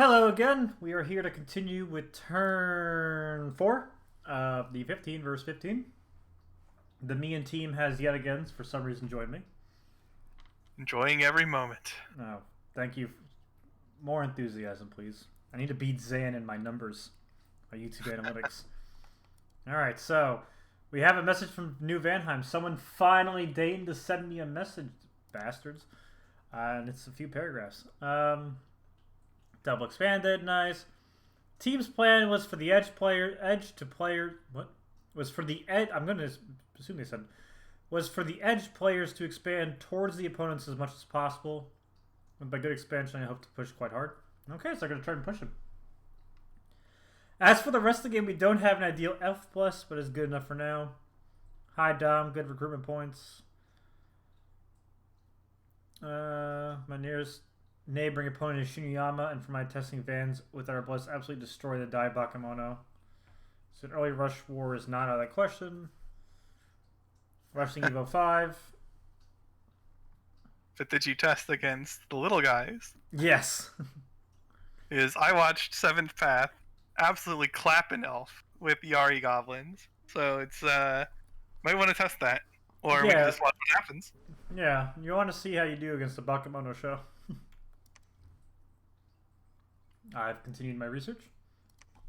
Hello again. We are here to continue with turn 4 of the 15 versus 15. The me and team has yet again, for some reason, joined me. Enjoying every moment. Oh, thank you. More enthusiasm, please. I need to beat Zan in my numbers, my YouTube analytics. Alright, so we have a message from New Vanheim. Someone finally deigned to send me a message, bastards. And it's a few paragraphs. Double expanded, nice. Team's plan was for the edge to player. What was for the edge? I'm gonna assume they said was for the edge players to expand towards the opponents as much as possible. And by good expansion, I hope to push quite hard. Okay, so I'm gonna try and push him. As for the rest of the game, we don't have an ideal Elf plus, but it's good enough for now. High Dom, good recruitment points. My nearest neighboring opponent is Shiniyama, and for my testing vans with our bless, absolutely destroy the Dai Bakemono. So an early rush war is not out of the question. Rushing Ep04. But did you test against the little guys? Yes. I watched 7th Path absolutely clap an elf with Yari goblins. So it's might want to test that. Or we can just watch what happens. Yeah, you want to see how you do against the Bakemono show. I've continued my research.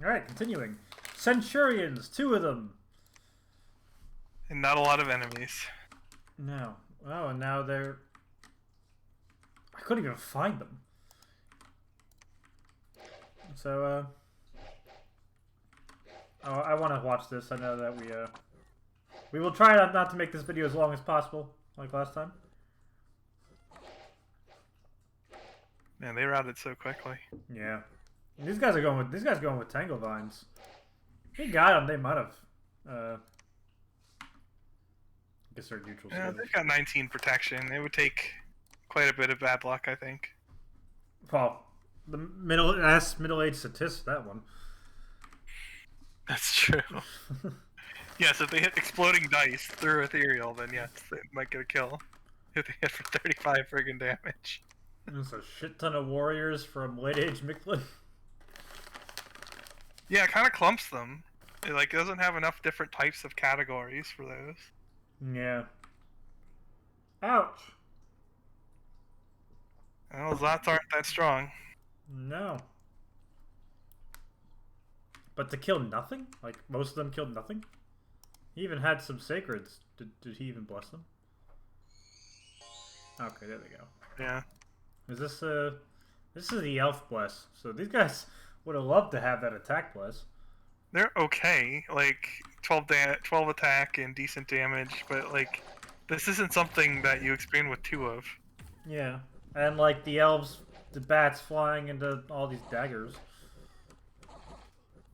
Alright, continuing. Centurions, 2 of them. And not a lot of enemies. No. Oh, and now they're... I couldn't even find them. So, oh, I want to watch this. I know that we will try not to make this video as long as possible, like last time. Man, they routed so quickly. Yeah. These guys are going with Tangle Vines. They got them. They might have. I guess they're neutral. Yeah, they've got 19 protection. It would take quite a bit of bad luck, I think. Well, the middle-aged statist, that one. That's true. Yes, if they hit exploding dice through ethereal, then yes, they might get a kill. If they hit for 35 friggin' damage. There's a shit ton of warriors from late-age Mictlan. Yeah, it kind of clumps them. It doesn't have enough different types of categories for those. Yeah. Ouch. Well, Zots aren't that strong. No. But to kill nothing? Like, most of them killed nothing? He even had some sacreds. Did he even bless them? Okay, there they go. Yeah. Is this this is the elf bless. So these guys would have loved to have that attack bless. They're okay, 12 attack and decent damage, but this isn't something that you expand with 2 of. Yeah, and the elves, the bats flying into all these daggers.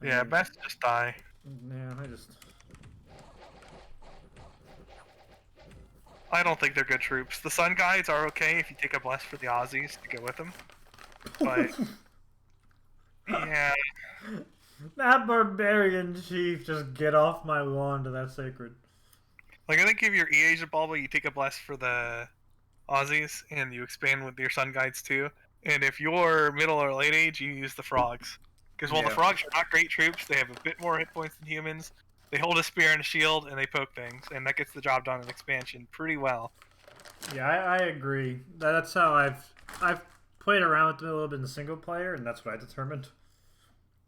Yeah, bats just die. Yeah, they just... I don't think they're good troops. The Sun Guides are okay if you take a bless for the Aussies to go with them. But... yeah. That barbarian chief, just get off my lawn to that sacred. I think if you're E-Asia Bulba, you take a bless for the Aussies, and you expand with your Sun Guides too. And if you're middle or late age, you use the frogs. Because while the frogs are not great troops, they have a bit more hit points than humans. They hold a spear and a shield, and they poke things, and that gets the job done in expansion pretty well. Yeah, I agree. That's how I've played around with them a little bit in single player, and that's what I determined.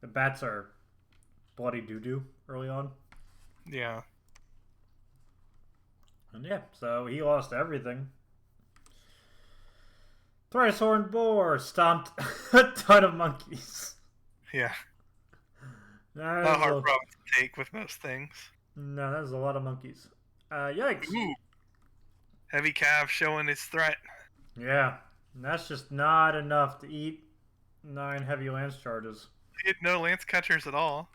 The bats are bloody doo-doo early on. Yeah. And yeah, so he lost everything. Thrice Horned Boar stomped a ton of monkeys. Yeah. Not a hard problem to take with most things. No, that was a lot of monkeys. Yikes. Ooh. Heavy Cav showing his threat. Yeah, that's just not enough to eat 9 heavy lance charges. He had no lance catchers at all.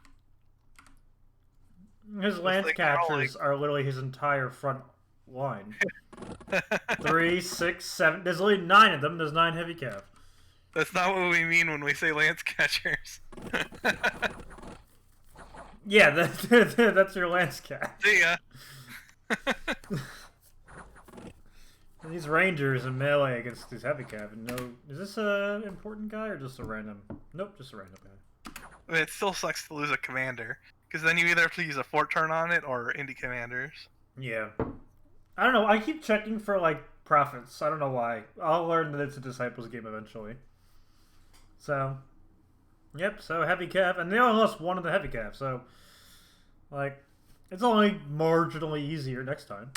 His lance catchers are literally his entire front line. 3, 6, 7. There's only 9 of them. There's 9 heavy cav. That's not what we mean when we say lance catchers. Yeah, that's your lance cat. See ya. These rangers in melee against these heavy cav. No, is this a important guy or just a random? Nope, just a random guy. It still sucks to lose a commander, because then you either have to use a fort turn on it or indie commanders. Yeah. I don't know. I keep checking for like profits. I don't know why. I'll learn that it's a disciples game eventually. So, yep. So heavy cav, and they only lost one of the heavy cav. So, like, it's only marginally easier next time.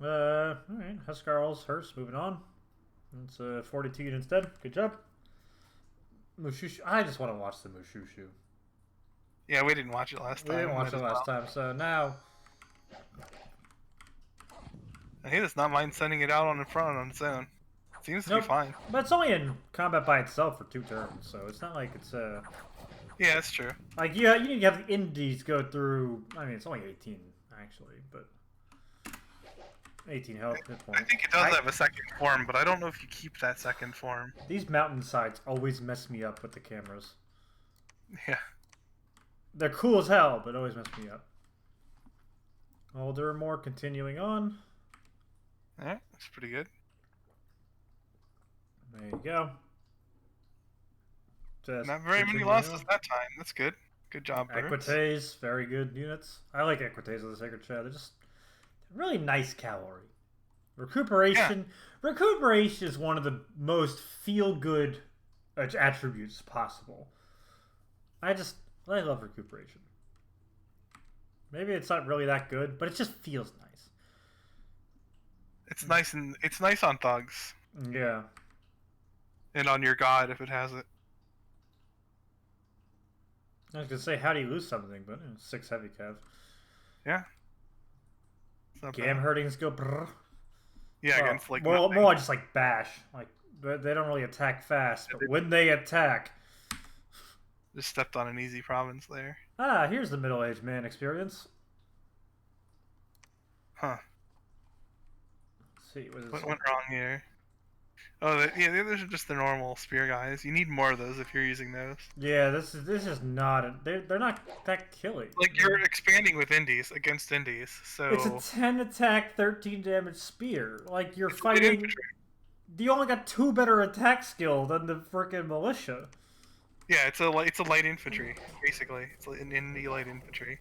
All right. Huskarl's Hearst moving on. It's 42 units dead. Good job. Mushushu. I just want to watch the Mushushu. Yeah, we didn't watch it last time. We didn't watch it last time, so now. He does not mind sending it out on the front on its own. Seems to be fine. But it's only in combat by itself for 2 turns, so it's not like it's Yeah, that's true. like you need to have the indies go through. I mean, it's only 18 actually, but 18 health. I think it does have a second form, but I don't know if you keep that second form. These mountainsides always mess me up with the cameras. Yeah. They're cool as hell, but always mess me up. Older more continuing on. Yeah, that's pretty good. There you go. Just not very many losses that time. That's good. Good job, Birds. Equites, very good units. I like Equites of the Sacred Shadow. They're just really nice cavalry. Recuperation. Yeah. Recuperation is one of the most feel-good attributes possible. I love recuperation. Maybe it's not really that good, but it just feels nice. It's nice on thugs. Yeah. And on your god if it has it. I was gonna say, how do you lose something? But 6 heavy cav. Yeah. Gam herdings go. Brrr. Yeah, against like more just like bash. Like they don't really attack fast, but when they attack, just stepped on an easy province there. Ah, here's the middle-aged man experience. Huh. Let's see what went wrong here. Oh, yeah, those are just the normal spear guys. You need more of those if you're using those. Yeah, this is not. They're not that killing. Like you're expanding with indies against indies, so it's a 10 attack, 13 damage spear. Like you're fighting. You only got 2 better attack skill than the frickin' militia. Yeah, it's a light infantry basically. It's an indie light infantry,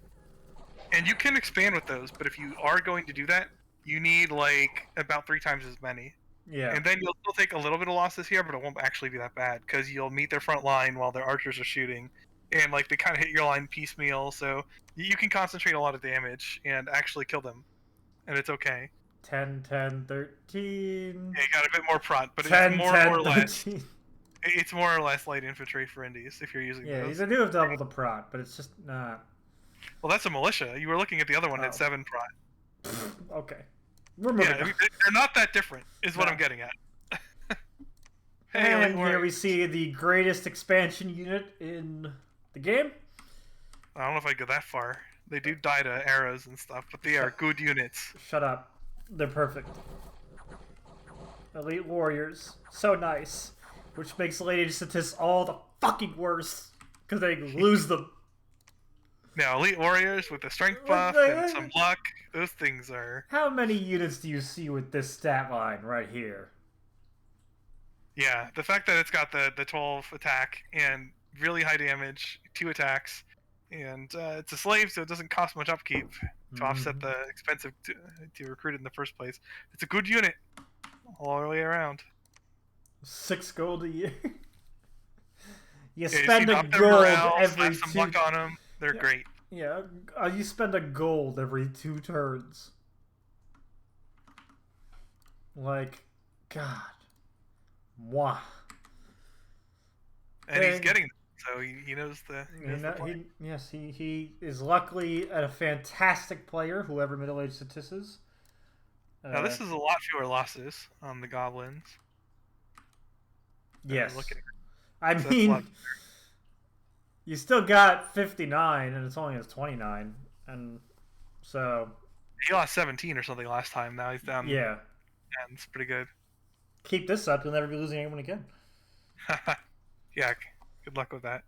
and you can expand with those. But if you are going to do that, you need like about 3 times as many. Yeah. And then you'll still take a little bit of losses here, but it won't actually be that bad because you'll meet their front line while their archers are shooting, and like they kind of hit your line piecemeal, so you can concentrate a lot of damage and actually kill them, and it's okay. 10, 10, 13. Yeah, you got a bit more prot, but 10, it's more 10, or less. 13. It's more or less light infantry for indies if you're using those. Yeah, they do have double the prot, but it's just not. Well, that's a militia. You were looking at the other one at 7 prot. Okay. We're moving on. I mean, they're not that different, is what I'm getting at. And here we see the greatest expansion unit in the game. I don't know if I go that far. They do die to arrows and stuff, but they are good units. Shut up. They're perfect. Elite warriors. So nice. Which makes Lady Statistics all the fucking worse. Because they lose them. Now, elite warriors with a strength buff and some luck, those things are... How many units do you see with this stat line right here? Yeah, the fact that it's got the 12 attack and really high damage, 2 attacks, and it's a slave, so it doesn't cost much upkeep to offset the expensive to recruit it in the first place. It's a good unit all the way around. 6 gold a year. You Yeah, spend you a gold every some 2... luck on them. They're great. Yeah, you spend a gold every 2 turns. Like, God. Mwah. And he's getting them, so he knows the. He is luckily a fantastic player, whoever middle-aged Statis is. Now this is a lot fewer losses on the goblins. Yes. I mean, you still got 59, and it's only his 29, and so... He lost 17 or something last time, now he's down... Yeah. And it's pretty good. Keep this up, you'll never be losing anyone again. Yeah, good luck with that.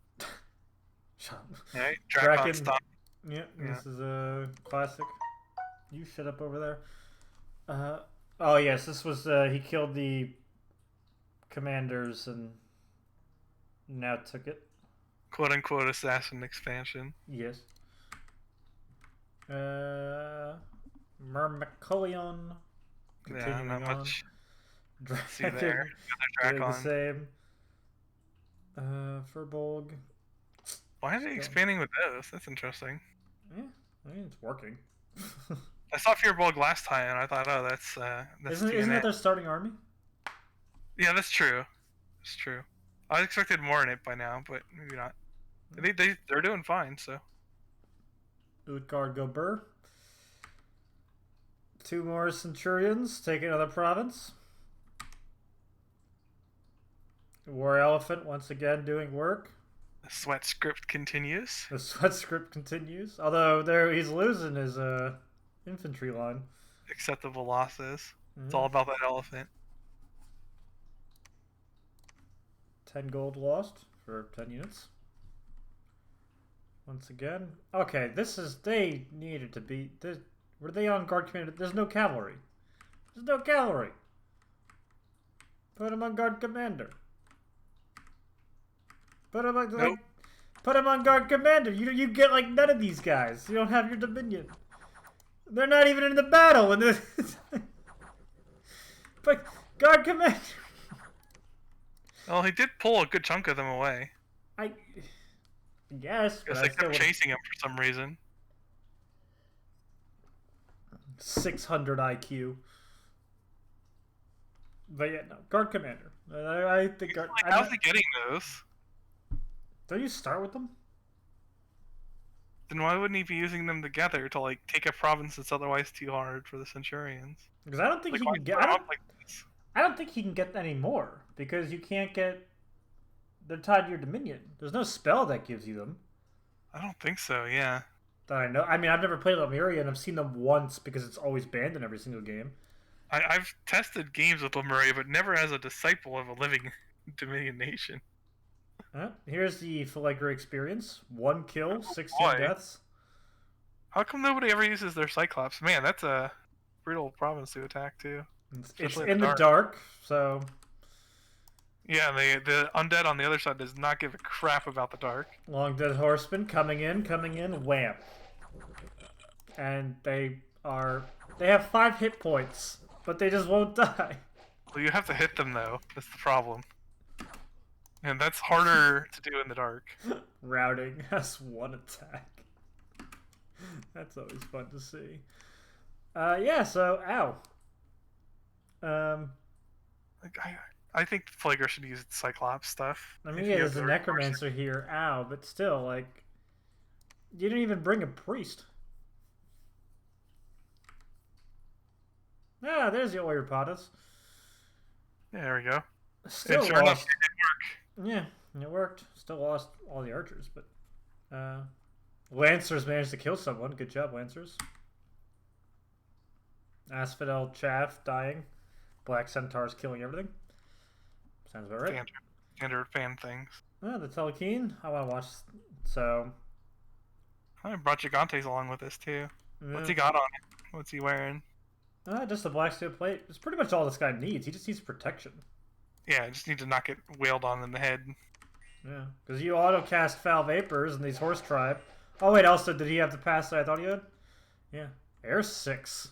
Alright, Draken. Stop. Yeah, this is a classic. You shut up over there. Oh yes, this was he killed the commanders and now took it. Quote unquote assassin expansion. Yes. Myrmicolion. Yeah, Continuing not on. much to see there. Dragon Another doing the Dracon. same. Furbolg. Why are they expanding with those? That's interesting. Yeah, I mean it's working. I saw Fearbulg last time, and I thought, oh, that's Isn't that their starting army? Yeah, that's true. It's true. I expected more in it by now, but maybe not. They're doing fine, so. Utgard Gobur. 2 more Centurions, take another province. War Elephant once again doing work. The sweat script continues. The sweat script continues. Although there he's losing his infantry line. Acceptable losses. It's all about that elephant. 10 gold lost for 10 units. Once again. Okay, this is... They needed to be... Were they on guard commander? There's no cavalry. There's no cavalry. Put him on guard commander. Put him on... Nope. Put him on guard commander. You get like none of these guys. You don't have your Dominion. They're not even in the battle. When but guard commander... Well, he did pull a good chunk of them away. I guess. Because they kept chasing him for some reason. 600 IQ. But yeah, no. Guard commander. I think guard... How's he getting those? Don't you start with them? Then why wouldn't he be using them together to like take a province that's otherwise too hard for the Centurions? Because I don't think he can get... I don't think he can get any more. Because you can't get... They're tied to your Dominion. There's no spell that gives you them. I don't think so, yeah. That I know. I mean, I've never played Lemuria, and I've seen them once because it's always banned in every single game. I've tested games with Lemuria, but never as a disciple of a living Dominion nation. Here's the Flagra experience. 1 kill, 16 deaths. How come nobody ever uses their Cyclops? Man, that's a brutal province to attack, too. It's in the dark, so... Yeah, the undead on the other side does not give a crap about the dark. Long Dead Horsemen coming in, wham. And they have 5 hit points, but they just won't die. Well, you have to hit them, though. That's the problem. And that's harder to do in the dark. Routing has 1 attack. That's always fun to see. Yeah, so, ow. I think Flagra should use Cyclops stuff. I mean, yeah, there's a Necromancer here, ow, but still, like, you didn't even bring a priest. Ah, there's the Oirpotas. Yeah, there we go. Still sure enough, lost. it did work. Yeah, it worked. Still lost all the archers, but Lancers managed to kill someone. Good job, Lancers. Asphodel Chaff dying. Black Centaurs killing everything. Sounds about right. Standard fan things. The Telekine. I want to watch. So. I brought Gigantes along with this too. Yeah. What's he got on it? What's he wearing? Just a black steel plate. It's pretty much all this guy needs. He just needs protection. Yeah, I just need to not get wailed on in the head. Yeah, because you auto-cast Foul Vapors and these Horse Tribe. Oh wait, also, did he have the pass that I thought he had? Yeah. Air 6.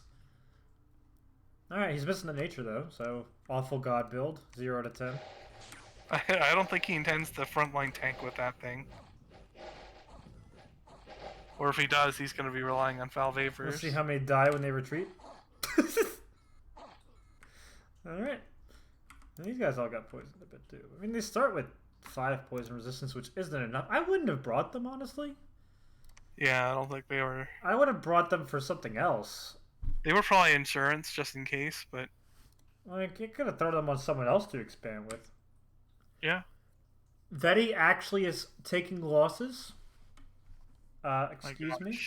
Alright, he's missing the nature though, so awful god build. 0 to 10. I don't think he intends to frontline tank with that thing. Or if he does, he's going to be relying on Foul Vapors. Let's see how many die when they retreat. Alright. These guys all got poisoned a bit too. I mean, they start with 5 poison resistance, which isn't enough. I wouldn't have brought them, honestly. Yeah, I don't think they were... I would have brought them for something else. They were probably insurance, just in case, but... Like, you could have thrown them on someone else to expand with. Yeah. Veti actually is taking losses. Excuse me?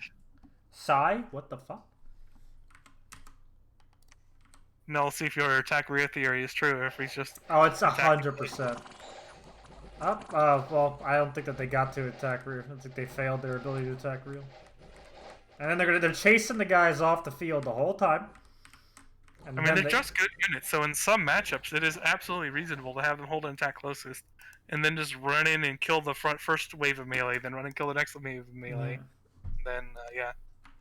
Sai? What the fuck? No, let's see if your attack rear theory is true, or if he's just... Oh, it's 100%. Well, I don't think that they got to attack rear. I think they failed their ability to attack rear. And then they're chasing the guys off the field the whole time. And I mean, then they're just good units, so in some matchups, it is absolutely reasonable to have them hold an attack closest, and then just run in and kill the first wave of melee, then run and kill the next wave of melee. Then, yeah.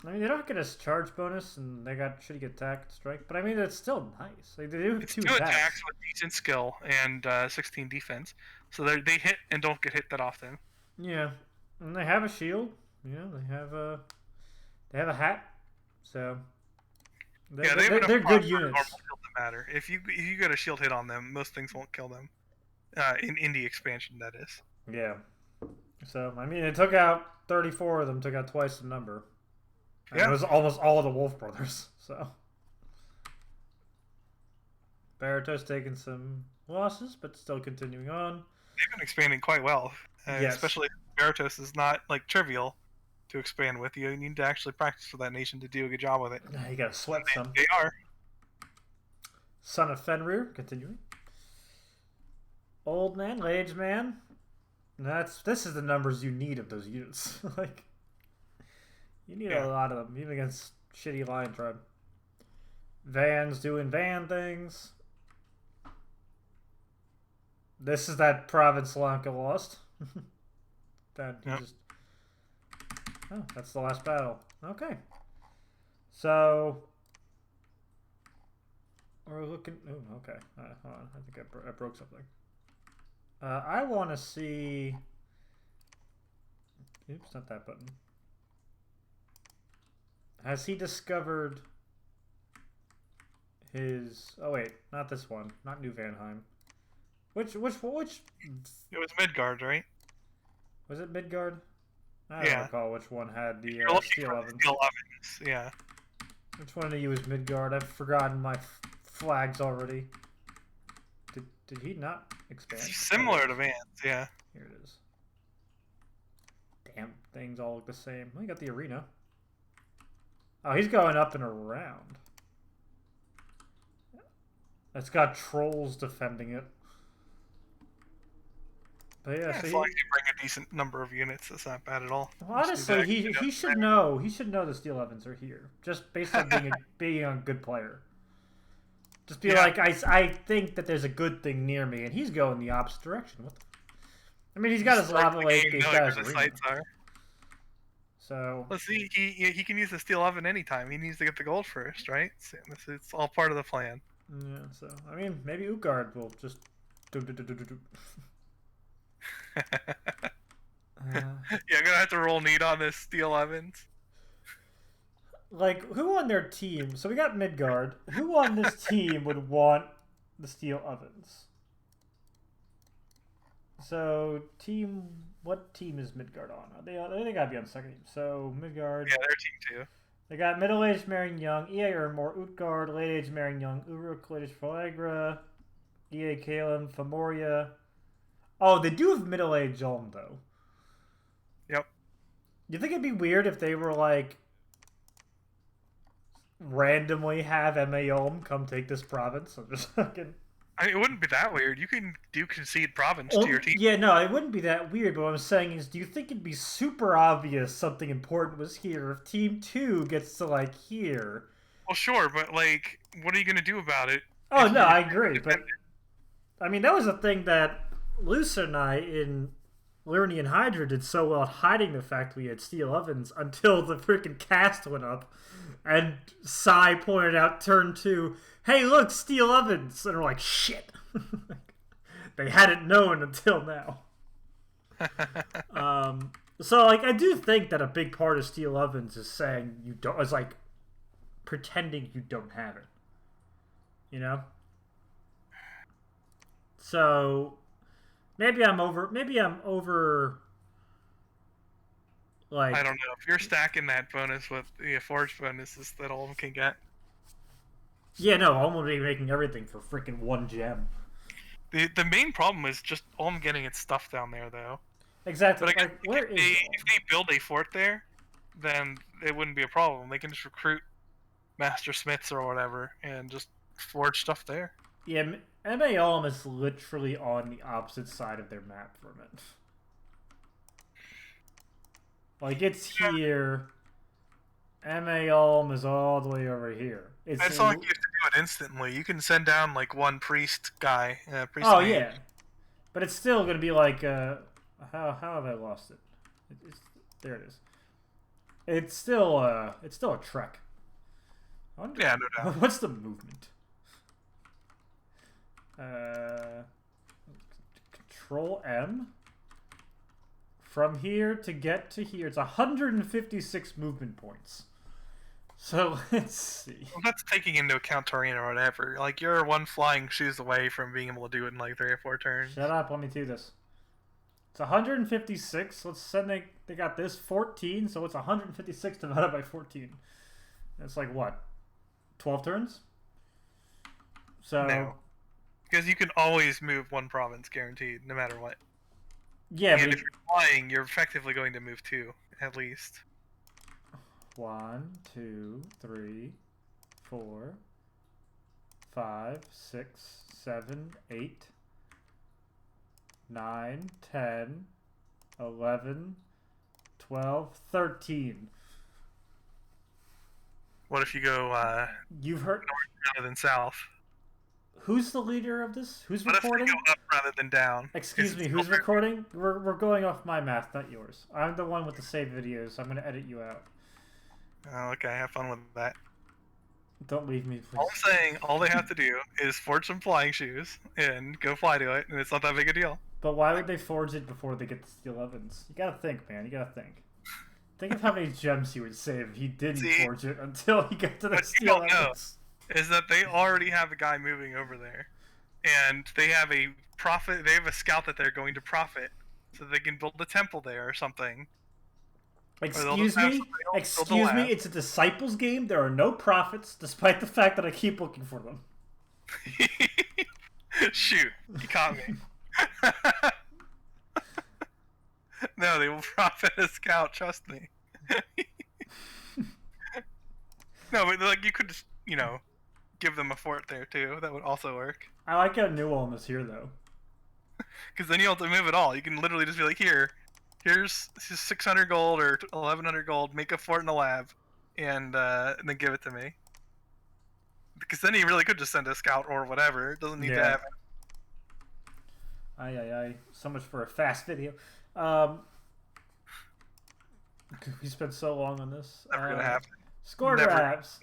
I mean, they don't get a charge bonus, and they got shitty attack and strike, but I mean, it's still nice. Like, they do have It's 2 2 attacks. attacks with decent skill and 16 defense, so they hit and don't get hit that often. Yeah, and they have a shield. They have a hat. So they're good units. Matter. If you get a shield hit on them, most things won't kill them. In indie expansion, that is. Yeah. So I mean, it took out 34 of them. Took out twice the number. And it was almost all of the Wolf Brothers. So Barato's taking some losses, but still continuing on. They've been expanding quite well, yes. Especially Baratos is not like trivial to expand with. You need to actually practice for that nation to do a good job with it. You gotta sweat some. They are. Son of Fenrir, continuing. Old man, Lage man. This is the numbers you need of those units. Like, you need a lot of them, even against shitty Lion Tribe. Van's doing Van things. This is that province Lanka lost. That he just. Oh, that's the last battle. Okay. So. We're looking. Oh, okay. Hold on. I think I broke something. I want to see. Oops, not that button. Has he discovered his? Oh wait, not this one. Not New Vanheim. Which? It was Midgard, right? Was it Midgard? I don't recall which one had the steel ovens. Steel ovens, yeah. Which one of you was Midgard? I've forgotten my flags already. Did he not expand? It's similar to Vance, yeah. Here it is. Damn, things all look the same. Well, you got the arena. Oh, he's going up and around. It's got trolls defending it. But yeah, so as long as you bring a decent number of units, that's not bad at all. Well, honestly, he should know. He should know the steel ovens are here, just based on being a good player. Just be like, I think that there's a good thing near me, and he's going the opposite direction. What the? I mean, he's got his lava lake. He's got his arena. So let's see. He can use the steel oven anytime. He needs to get the gold first, right? So it's all part of the plan. Yeah. So I mean, maybe Utgard will just. Yeah, I'm gonna have to roll need on this steel ovens. Like, who on their team? So we got Midgard. Who on this team would want the steel ovens? So what team is Midgard on? They gotta be on the second team. So Midgard. Yeah, their team too. They got middle-aged marrying young, EA Ermor, Utgard, late-aged marrying young, Uruk, late-aged Falagra, EA Kalem, Famoria. Oh, they do have middle-aged Ulm though. Yep. You think it'd be weird if they were like randomly have MA Ulm come take this province? I'm just fucking. I mean, it wouldn't be that weird. You can concede province to your team. Yeah, no, it wouldn't be that weird. But what I'm saying is, do you think it'd be super obvious something important was here if Team 2 gets to, like, here? Well, sure, but, like, what are you going to do about it? Oh, no, I agree. But, I mean, that was a thing that Lucer and I in Lernian Hydra did so well at hiding the fact we had steel ovens until the freaking cast went up. And Sai pointed out turn 2, hey, look, steel ovens. And we're like, shit. They hadn't known until now. So, like, I do think that a big part of steel ovens is saying you don't, is like pretending you don't have it. You know? So, maybe I'm over, like, I don't know. If you're stacking that bonus with the forge bonuses that all of them can get. Yeah, no, I'm going to be making everything for freaking 1 gem. The main problem is just Ulm getting its stuff down there, though. Exactly. But like, if they build a fort there, then it wouldn't be a problem. They can just recruit master smiths or whatever and just forge stuff there. Yeah, MA Ulm is literally on the opposite side of their map from it. Like, it's here. MA Ulm is all the way over here. It's It's not like you have to do it instantly. You can send down like one priest guy, priest oh mage. yeah, but it's still gonna be like how have I lost it? There it is. It's still a trek. I wonder, Yeah, no doubt. what's the movement? Control M. From here to get to here, it's 156 movement points. So let's see. Well, that's taking into account terrain or whatever. Like you're one flying shoes away from being able to do it in like 3 or 4 turns. Shut up, let me do this. It's 156. Let's send they got this 14, so it's 156 divided by 14. That's like what? 12 turns? So no. Because you can always move one province guaranteed, no matter what. Yeah, and if you're flying, you're effectively going to move 2, at least. 1, 2, 3, 4, 5, 6, 7, 8, 9, 10, 11, 12, 13. What if you go You've heard north rather than south? Who's the leader of this? Who's what recording? If you go up rather than down? Excuse me, who's recording? We're going off my math, not yours. I'm the one with the saved videos, so I'm going to edit you out. Oh, okay, have fun with that. Don't leave me, please. All I'm saying, all they have to do is forge some flying shoes and go fly to it, and it's not that big a deal. But why would they forge it before they get the steel ovens? You gotta think, man. You gotta think. Think of how many gems he would save if he didn't forge it until he got to the steel ovens. Is that they already have a guy moving over there, and they have a prophet. They have a scout that they're going to profit, so they can build a temple there or something. Excuse me? Excuse me? It's a disciples game. There are no prophets, despite the fact that I keep looking for them. Shoot, you caught me. No, they will profit a scout. Trust me. No, but like you could just, give them a fort there too. That would also work. I like how New Ulm is here though. Because then you don't have to move at all. You can literally just be like, here's 600 gold or 1100 gold. Make a fort in the lab, and then give it to me. Because then you really could just send a scout or whatever. It doesn't need to have it. Aye. So much for a fast video. We spent so long on this. Never gonna happen. Score graphs.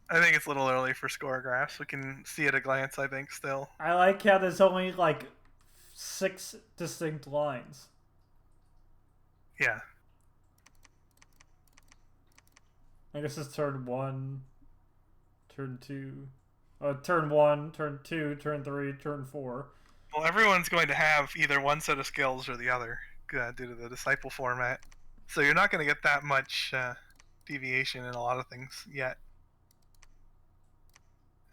I think it's a little early for score graphs. We can see at a glance, I think, still. I like how there's only like 6 distinct lines. Yeah. I guess it's turn 1, turn 2, turn 1, turn 2, turn 3, turn 4. Well, everyone's going to have either one set of skills or the other due to the disciple format. So you're not going to get that much deviation in a lot of things yet.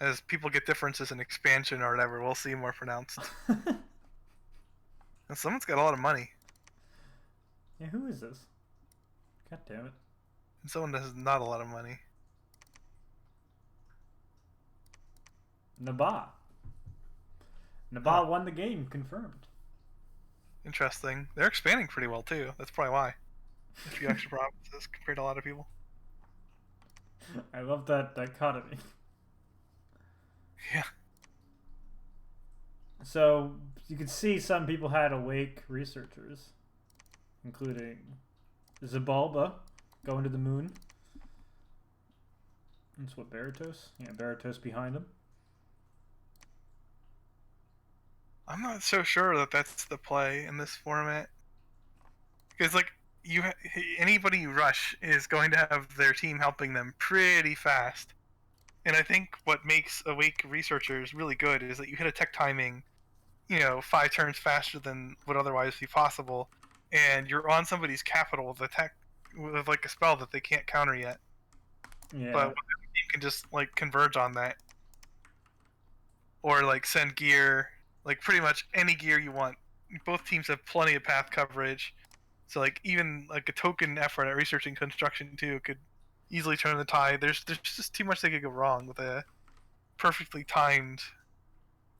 As people get differences in expansion or whatever, we'll see more pronounced. And someone's got a lot of money. Yeah, who is this? God damn it. And someone has not a lot of money. Nabah won the game, confirmed. Interesting. They're expanding pretty well too. That's probably why. A few extra provinces compared to a lot of people. I love that dichotomy. Yeah. So you can see some people had awake researchers, including Zabalba going to the moon. That's what, Baratos? Yeah, Baratos behind him. I'm not so sure that that's the play in this format. Because, like, anybody you rush is going to have their team helping them pretty fast. And I think what makes awake researchers really good is that you hit a tech timing, 5 turns faster than would otherwise be possible, and you're on somebody's capital with like a spell that they can't counter yet. Yeah. But you can just like converge on that, or like send gear, like pretty much any gear you want. Both teams have plenty of path coverage, so like even like a token effort at researching construction too could easily turn the tide. There's just too much that could go wrong with a perfectly timed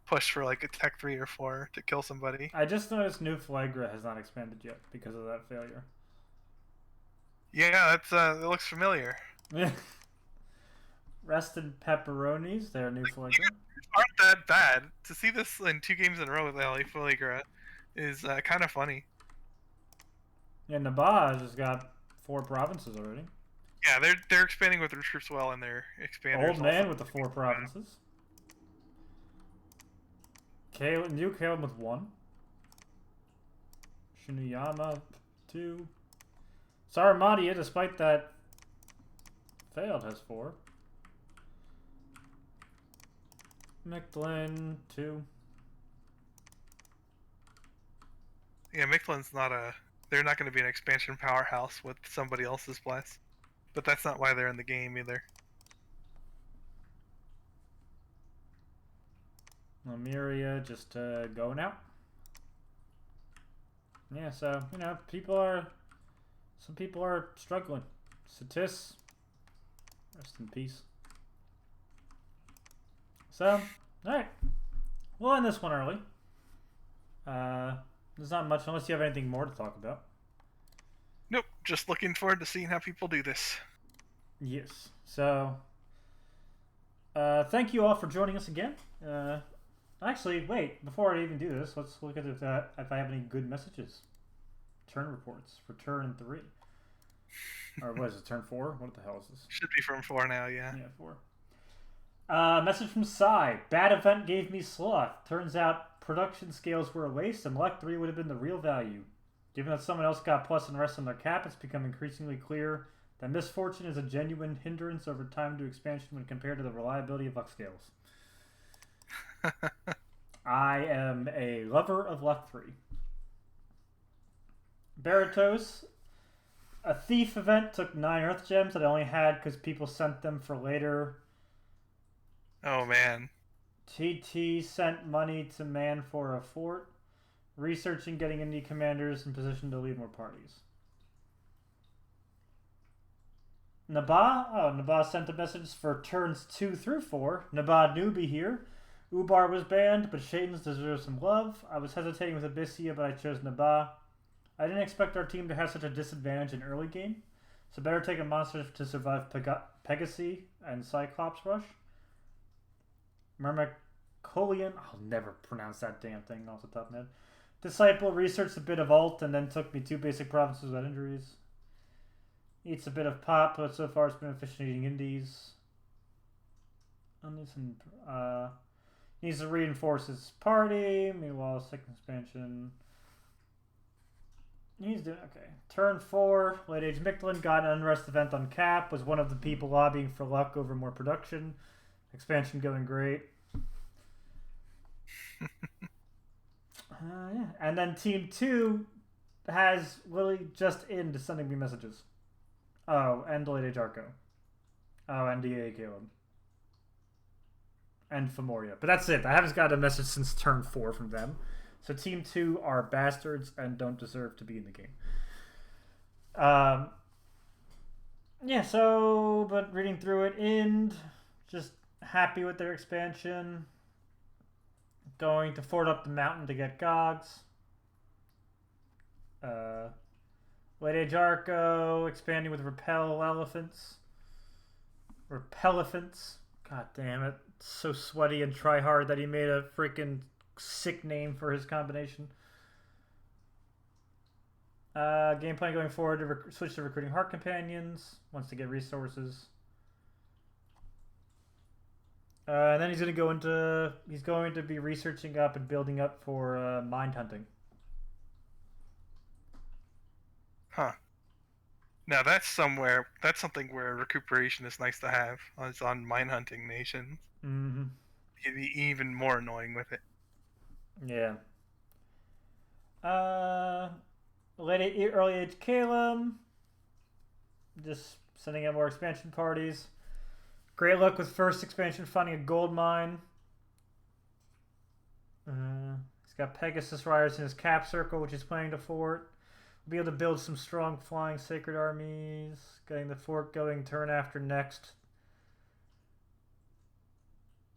push for like a tech 3 or 4 to kill somebody. I just noticed New Flagra has not expanded yet because of that failure. Yeah, that's it looks familiar. Rest in pepperonis, their new flavor. Aren't that bad. To see this in 2 games in a row with LA Filigra is kind of funny. Yeah, Nabaj has got 4 provinces already. Yeah, they're expanding with their troops well, and their expanders Old man also. with the 4 provinces. New Caleb with 1. Shinuyama 2. Saramadia, despite that failed, has 4. Mictlin 2. Yeah, Miquelin's not a. They're not going to be an expansion powerhouse with somebody else's bless, but that's not why they're in the game either. Lemuria just going out. Yeah, so some people are struggling. Satis, rest in peace. So, alright. We'll end this one early. There's not much unless you have anything more to talk about. Nope, just looking forward to seeing how people do this. Yes. So, thank you all for joining us again. Actually, wait, before I even do this, let's look at if I have any good messages. Turn reports for turn 3. Or what is it, turn 4? What the hell is this? Should be from 4 now, yeah. Yeah, 4. Message from Sai. Bad event gave me sloth. Turns out production scales were a waste and luck 3 would have been the real value. Given that someone else got plus and rest on their cap, it's become increasingly clear that misfortune is a genuine hindrance over time to expansion when compared to the reliability of luck scales. I am a lover of luck 3. Baratos. A thief event took 9 earth gems that I only had because people sent them for later. Oh man. TT sent money to man for a fort. Researching getting indie commanders in position to lead more parties. Nabah sent a message for turns 2 through 4. Nabah newbie here. Ubar was banned, but Shaitans deserve some love. I was hesitating with Abyssia, but I chose Nabah. I didn't expect our team to have such a disadvantage in early game, so better take a monster to survive Pegasi and Cyclops Rush. Myrmecolian, I'll never pronounce that damn thing off the top of my head. Disciple researched a bit of alt and then took me 2 basic provinces without injuries. Eats a bit of pop, but so far it's been efficient eating indies. Needs to reinforce his party. Meanwhile, second expansion. He's doing okay. Turn 4, late age Mictlin got an unrest event on cap. Was one of the people lobbying for luck over more production. Expansion going great. Yeah. And then Team 2 has Lily just into sending me messages. Oh, and late age Arco. Oh, and DA Caleb. And Femoria. But that's it. I haven't got a message since turn 4 from them. So Team 2 are bastards and don't deserve to be in the game. Yeah, so, but reading through it, just happy with their expansion. Going to fort up the mountain to get Gogs. Late Age Arco, expanding with Repel Elephants. Repelephants. God damn it. So sweaty and try hard that he made a freaking sick name for his combination. Game plan going forward to switch to recruiting Heart Companions. Wants to get resources. And then he's going to be researching up and building up for mind hunting. Huh. Now that's something where recuperation is nice to have. It's on mine hunting nations. Mm-hmm. You'd be even more annoying with it. Yeah. Early age Caleb. Just sending out more expansion parties. Great luck with first expansion finding a gold mine. He's got Pegasus Riders in his cap circle, which he's planning to fort. We'll be able to build some strong flying sacred armies. Getting the fort going turn after next.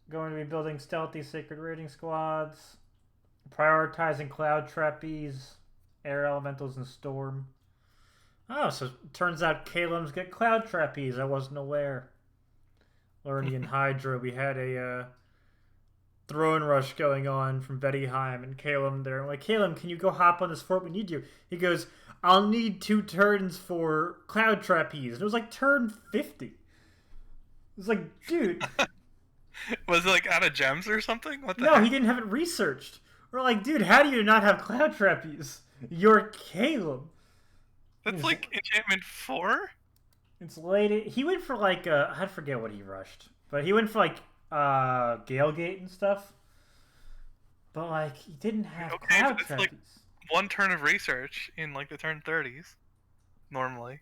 Going to be building stealthy sacred raiding squads. Prioritizing cloud trapeze, air elementals, and storm. Oh, so it turns out Caleb's get cloud trapeze. I wasn't aware. Learning in Hydra, we had a throne rush going on from Betty Heim and Caleb there. I'm like, Caleb, can you go hop on this fort? We need you. He goes, I'll need 2 turns for cloud trapeze. And it was like turn 50. It was like, dude. Was it like out of gems or something? What the No, heck? he didn't have it researched. We're like, dude, how do you not have cloud trapeze? You're Caleb. That's like enchantment 4? It's late. He went for like I forget what he rushed, but he went for like Galegate and stuff. But like he didn't have Okay, cloud but it's trapeze. like 1 turn of research in like the turn 30s. Normally.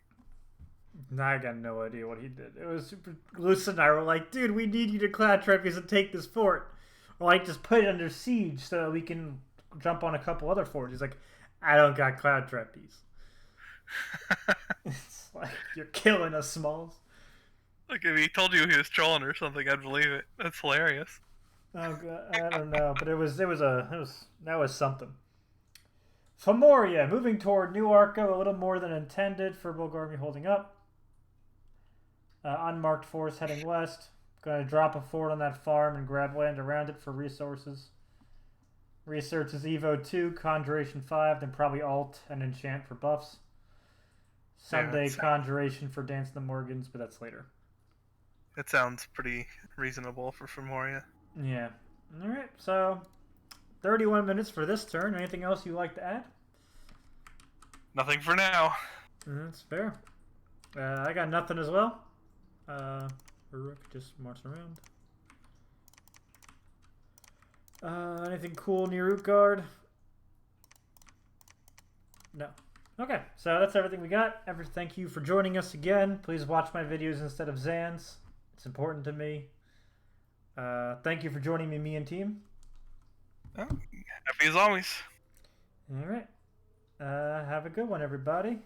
I got no idea what he did. It was super. Luce and I were like, dude, we need you to cloud trapeze and take this fort, or like just put it under siege so that we can jump on a couple other forts. He's like, I don't got cloud trapeze. It's like you're killing us, Smalls. Like if he told you he was trolling or something, I'd believe it. That's hilarious. Oh god, I don't know, but that was something. Famoria moving toward New Arco a little more than intended for Bulgarmi holding up. Unmarked force heading west. Going to drop a fort on that farm and grab land around it for resources. Research is Evo 2, Conjuration 5, then probably Alt and Enchant for buffs. Someday Conjuration for Dance the Morgans, but that's later. That sounds pretty reasonable for Femoria. Yeah. Alright, so 31 minutes for this turn. Anything else you'd like to add? Nothing for now. That's fair. I got nothing as well. Rook just marching around. Anything cool near Root Guard? No. Okay, so that's everything we got. Thank you for joining us again. Please watch my videos instead of Zan's. It's important to me. Thank you for joining me and team. Oh, happy as always. All right. Have a good one, everybody.